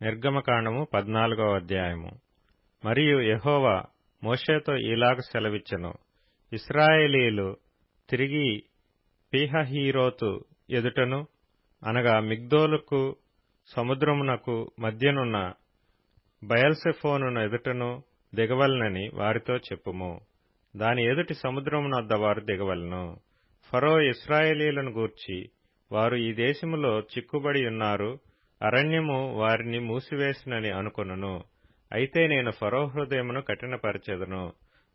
నిర్గమకాండము 14వ అధ్యాయము. మరియు యెహోవా మోషేతో ఇలాగ సెలవిచ్చెను. ఇశ్రాయేలీయులు తిరిగి పీహహీరోతు ఎదుటను, అనగా మిగ్దోలుకు సముద్రమునకు మధ్యనున్న బయల్సెఫోను ఎదుటను దిగవలెనని వారితో చెప్పుము. దాని ఎదుటి సముద్రమునొద్ద వారు దిగవలెను. ఫరో ఇశ్రాయేలీయులను గూర్చి, వారు ఈ దేశములో చిక్కుబడి ఉన్నారు, అరణ్యము వారిని మూసివేసినని అనుకొనును. అయితే నేను ఫరో హృదయమును కఠినపరచెదను.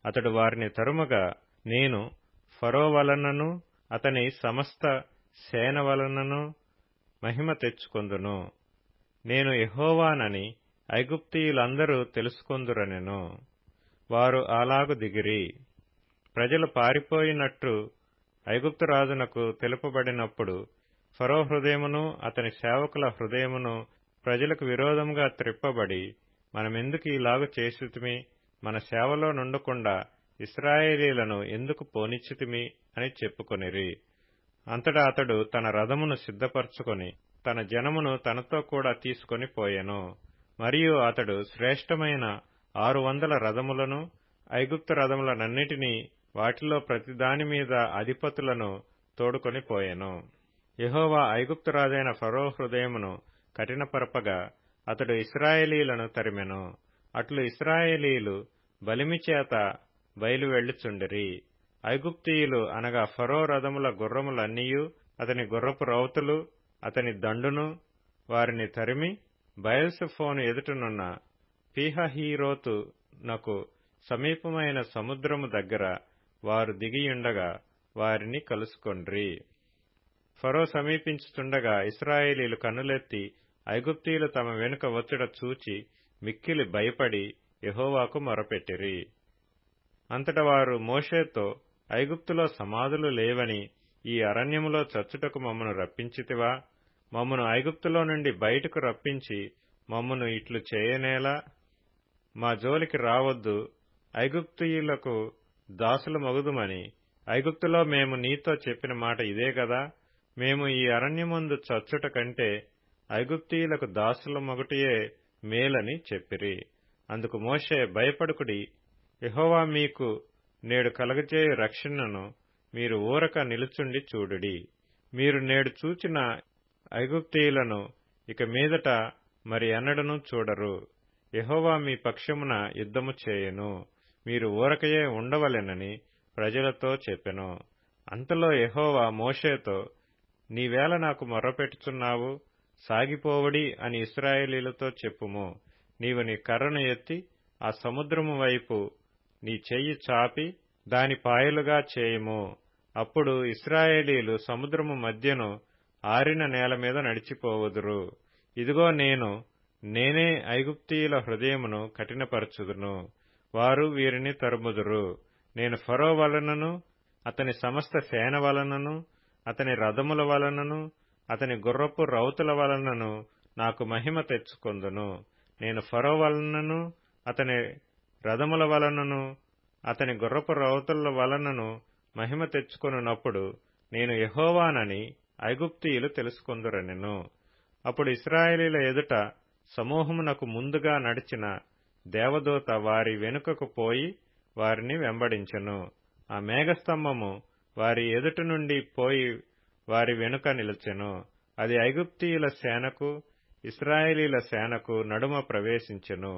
అతడు వారిని తరుమగా నేను ఫరో వలనను అతని సమస్త సేన వలనను మహిమ తెచ్చుకొందును. నేను యెహోవానని ఐగుప్తీయులందరూ తెలుసుకొందురనెను. వారు అలాగు దిగిరి. ప్రజలు పారిపోయినట్టు ఐగుప్తు రాజునకు తెలుపబడినప్పుడు ఫరో హృదయమును అతని సేవకుల హృదయమును ప్రజలకు విరోధముగా త్రిప్పబడి, మనమెందుకు ఇలాగు చేసితిమి, మన సేవలో నుండకుండా ఇశ్రాయేలీయులను ఎందుకు పోనిచ్చితిమి అని చెప్పుకొనిరి. అంతటా అతడు తన రథమును సిద్ధపరచుకొని తన జనమును తనతో కూడా తీసుకొని పోయెను. మరియు అతడు శ్రేష్టమైన 600 రథములను, ఐగుప్తు రథములనన్నిటినీ, వాటిలో ప్రతిదాని మీద అధిపతులను తోడుకొని పోయెను. యెహోవా ఐగుప్తు రాజైన ఫరో హృదయమును కఠినపరపగా అతడు ఇశ్రాయేలీయులను తరిమెను. అట్లు ఇశ్రాయేలీయులు బలిమిచేత బయలు వెళ్ళుచుండిరి. ఐగుప్తీయులు అనగా ఫరో రథముల గుర్రములన్నీయు, అతని గుర్రపు రౌతులు, అతని దండును వారిని తరిమి బయల్సెఫోను ఎదుటనున్న పీహహీరోతు నకు సమీపమైన సముద్రము దగ్గర వారు దిగియుండగా వారిని కలుసుకొండ్రి. ఫరో సమీపించుచుండగా ఇశ్రాయేలీయులు కన్నులెత్తి ఐగుప్తీయులు తమ వెనుక వచ్చుట చూచి మిక్కిలి భయపడి యెహోవాకు మొరపెట్టిరి. అంతట వారు మోషేతో, ఐగుప్తులో సమాధులు లేవని ఈ అరణ్యములో చచ్చుటకు మమ్మను రప్పించితివా? మమ్మను ఐగుప్తులో నుండి బయటకు రప్పించి మమ్మను ఇట్లు చేయనేలా? మా జోలికి రావద్దు, ఐగుప్తీయులకు దాసుల మగుదుమని ఐగుప్తులో మేము నీతో చెప్పిన మాట ఇదే గదా? మేము ఈ అరణ్యమందు చచ్చుట కంటే ఐగుప్తీయులకు దాసుల మగుటయే మేలని చెప్పిరి. అందుకు మోషే, భయపడుకుడి, యెహోవా మీకు నేడు కలగజేయు రక్షణను మీరు ఊరక నిలుచుండి చూడుడి. మీరు నేడు చూచిన ఐగుప్తీయులను ఇక మీదట మరి ఎన్నడనూ చూడరు. యెహోవా మీ పక్షమున యుద్ధము చేయను, మీరు ఊరకయే ఉండవలెనని ప్రజలతో చెప్పెను. అంతలో యెహోవా మోషేతో, నీవేళ నాకు మొర్రపెట్టుచున్నావు? సాగిపోవడి అని ఇశ్రాయేలీయులతో చెప్పుము. నీవు నీ కర్రను ఎత్తి ఆ సముద్రము వైపు నీ చెయ్యి చాపి దాని పాయలుగా చేయుము. అప్పుడు ఇశ్రాయేలీయులు సముద్రము మధ్యను ఆరిన నేల మీద నడిచిపోవుదురు. ఇదిగో నేనే ఐగుప్తీయుల హృదయమును కఠినపరచుదును, వారు వీరిని తరుముదురు. నేను ఫరో వలనను అతని సమస్త సేన వలనను అతని రథముల వలనను అతని గుర్రపు రౌతుల వలనను నాకు మహిమ తెచ్చుకొందును. నేను ఫరో వలనను అతని రథముల వలనను అతని గుర్రపు రౌతుల వలనను మహిమ తెచ్చుకొనున్నప్పుడు నేను యెహోవానని ఐగుప్తీయులు తెలుసుకొందురనెను. అప్పుడు ఇశ్రాయేలీయుల ఎదుట సమూహమునకు ముందుగా నడిచిన దేవదూత వారి వెనుకకు పోయి వారిని వెంబడించెను. ఆ మేఘస్తంభము వారి ఎదుట నుండి పోయి వారి వెనుక నిలిచెను. అది ఐగుప్తీయుల సేనకు ఇశ్రాయేలీయుల సేనకు నడుమ ప్రవేశించెను.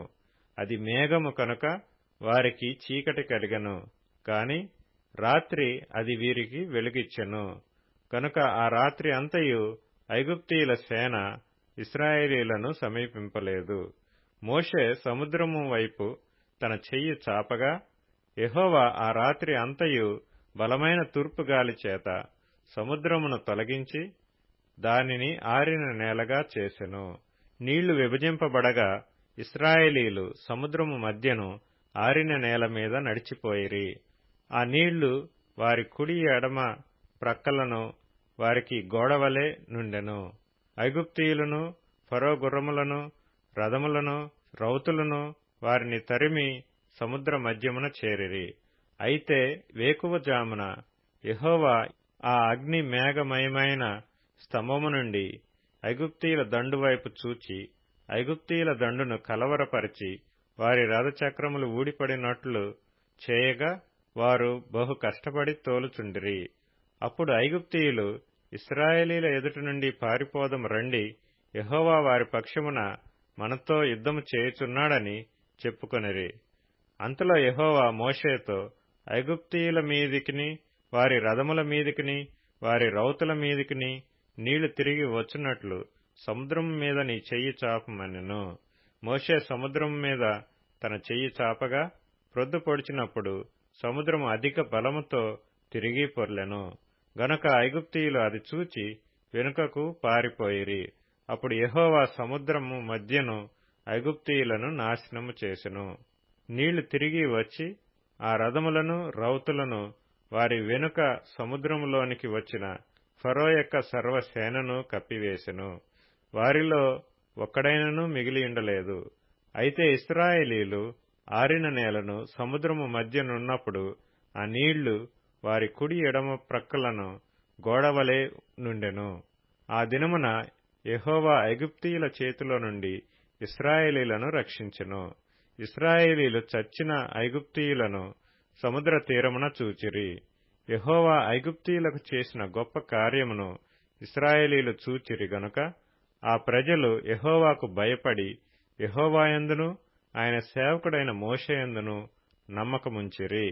అది మేఘము కనుక వారికి చీకటి కలిగెను, కాని రాత్రి అది వీరికి వెలుగిచ్చెను. కనుక ఆ రాత్రి అంతయు ఐగుప్తీయుల సేన ఇశ్రాయేలీయులను సమీపింపలేదు. మోషే సముద్రము వైపు తన చెయ్యి చాపగా యెహోవా ఆ రాత్రి అంతయు బలమైన తూర్పు గాలి చేత సముద్రమును తొలగించి దానిని ఆరిన నేలగా చేసెను. నీళ్లు విభజింపబడగా ఇశ్రాయేలీయులు సముద్రము మధ్యను ఆరిన నేల మీద నడిచిపోయిరి. ఆ నీళ్లు వారి కుడి ఎడమ ప్రక్కలను వారికి గోడవలె నుండెను. ఐగుప్తీయులను, ఫరో గుర్రములను, రథములను, రౌతులను వారిని తరిమి సముద్ర మధ్యమున చేరిరి. అయితే వేకువజామున యెహోవా ఆ అగ్ని మేఘమయమైన స్తంభము నుండి ఐగుప్తీయుల దండు వైపు చూచి ఐగుప్తీయుల దండును కలవరపరిచి వారి రథచక్రములు ఊడిపడినట్లు చేయగా వారు బహు కష్టపడి తోలుచుండిరి. అప్పుడు ఐగుప్తీయులు, ఇశ్రాయేలీల ఎదుట నుండి పారిపోదము రండి, యెహోవా వారి పక్షమున మనతో యుద్ధము చేయుచున్నాడని చెప్పుకొనిరి. అంతలో యెహోవా మోషేతో, ఐగుప్తీయుల మీదికిని వారి రథముల మీదికిని వారి రౌతుల మీదికిని నీళ్లు తిరిగి వచ్చునట్లు సముద్రము మీద నీ చెయ్యి చాపమనెను. మోషే సముద్రము మీద తన చెయ్యి చాపగా ప్రొద్దు పొడిచినప్పుడు సముద్రము అధిక బలముతో తిరిగి పొర్లెను. గనుక ఐగుప్తీయులు అది చూచి వెనుకకు పారిపోయిరి. అప్పుడు యెహోవా సముద్రము మధ్యను ఐగుప్తీయులను నాశనము చేసెను. నీళ్లు తిరిగి వచ్చి ఆ రథములను రౌతులను వారి వెనుక సముద్రములోనికి వచ్చిన ఫరో యొక్క సర్వసేనను కప్పివేసెను. వారిలో ఒక్కడైనను మిగిలియుండలేదు. అయితే ఇశ్రాయేలీలు ఆరిన నేలను సముద్రము మధ్యనున్నప్పుడు ఆ నీళ్లు వారి కుడి ఎడమ ప్రక్కలను గోడవలే నుండెను. ఆ దినమున యెహోవా ఐగుప్తీయుల చేతిలో నుండి ఇశ్రాయేలీలను రక్షించెను. ఇశ్రాయేలీలు చచ్చిన ఐగుప్తీయులను సముద్ర తీరమున చూచిరి. యెహోవా ఐగుప్తీయులకు చేసిన గొప్ప కార్యమును ఇశ్రాయేలీలు చూచిరి గనుక ఆ ప్రజలు యెహోవాకు భయపడి యెహోవాయందును ఆయన సేవకుడైన మోషేయందును నమ్మకముంచిరి.